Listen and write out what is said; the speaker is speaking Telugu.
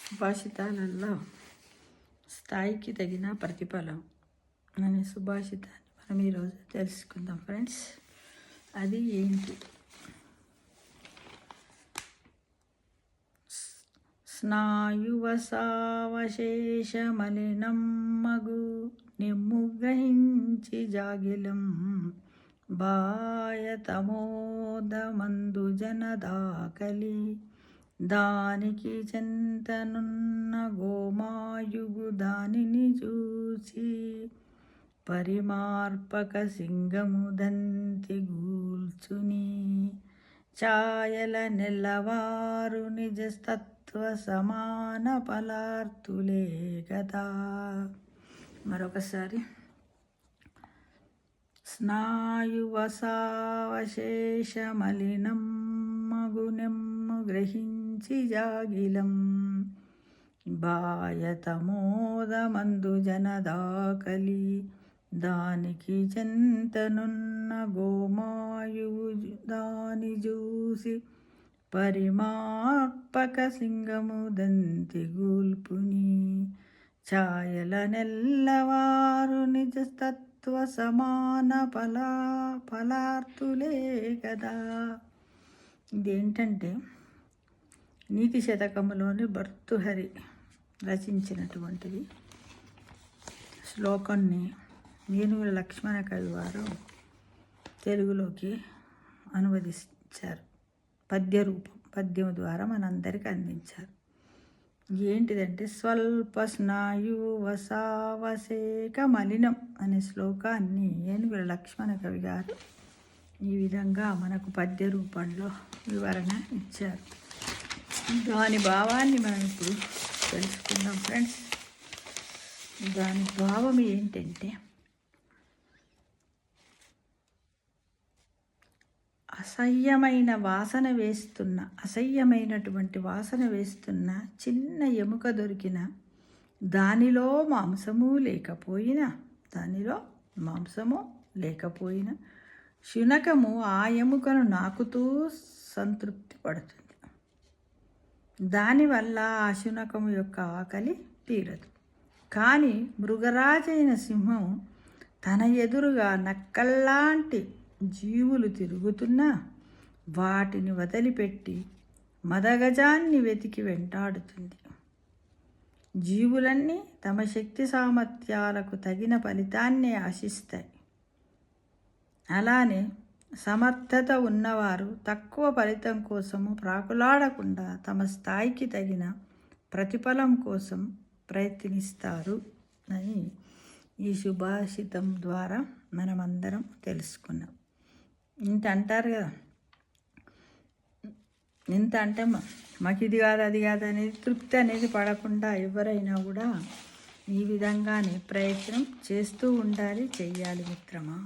సుభాషితాలలో స్థాయికి తగిన ప్రతిఫలం అనే సుభాషితాన్ని మనం ఈరోజు తెలుసుకుందాం ఫ్రెండ్స్. అది ఏంటి? స్నాయువసావశేషమలినం మగు నిమ్ము గ్రహించి జాగిలం బాయతమోదమందు జనదాకలి దానికి చెంతనున్న గోమాయుగు దానిని చూసి పరిమార్పక సింగము దంతి గూల్చుని ఛాయల నెల్లవారు నిజతత్వ సమాన ఫలార్తులే కదా. మరొకసారి, స్నాయువసావశేషమలినం మగునెమ్ము గ్రహించి జాగిలం బాయతమోదమందు జనదాకలి దానికి చెంతనున్న గోమాయువు దాని చూసి పరిమార్పక సింగము దంతి గూల్పుని ఛాయల నెల్లవారు నిజతత్వ సమాన ఫలార్తులే కదా. ఇదేంటంటే నీతి శతకములోని భర్తృహరి రచించినటువంటిది. శ్లోకాన్ని ఏనుగుల లక్ష్మణ కవి వారు తెలుగులోకి అనువదించారు. పద్యం ద్వారా మనందరికీ అందించారు. ఏంటిదంటే, స్వల్ప స్నాయు వసావశేక మలినం అనే శ్లోకాన్ని ఏనుగుల లక్ష్మణ కవి గారు ఈ విధంగా మనకు పద్య రూపంలో వివరణ ఇచ్చారు. దాని భావాన్ని మనం ఇప్పుడు తెలుసుకుందాం ఫ్రెండ్స్. దాని భావం ఏంటంటే, అసహ్యమైనటువంటి వాసన వేస్తున్న చిన్న ఎముక దొరికిన దానిలో మాంసము లేకపోయినా శునకము ఆ ఎముకను నాకుతూ సంతృప్తి పడుతుంది. దానివల్ల ఆ శునకము యొక్క ఆకలి తీరదు. కానీ మృగరాజైన సింహం తన ఎదురుగా నక్కల్లాంటి జీవులు తిరుగుతున్నా వాటిని వదిలిపెట్టి మదగజాన్ని వెతికి వెంటాడుతుంది. జీవులన్నీ తమ శక్తి సామర్థ్యాలకు తగిన ఫలితాన్నే ఆశిస్తాయి. అలానే సమర్థత ఉన్నవారు తక్కువ ఫలితం కోసము ప్రాకులాడకుండా తమ స్థాయికి తగిన ప్రతిఫలం కోసం ప్రయత్నిస్తారు అని ఈ సుభాషితం ద్వారా మనమందరం తెలుసుకున్నాం. ఇంత అంటారు కదా, ఎంత అంటే మాకు ఇది కాదు అది కాదు అనేది తృప్తి అనేది పడకుండా ఎవరైనా కూడా ఈ విధంగానే ప్రయత్నం చేస్తూ ఉండాలి, చెయ్యాలి మిత్రమా.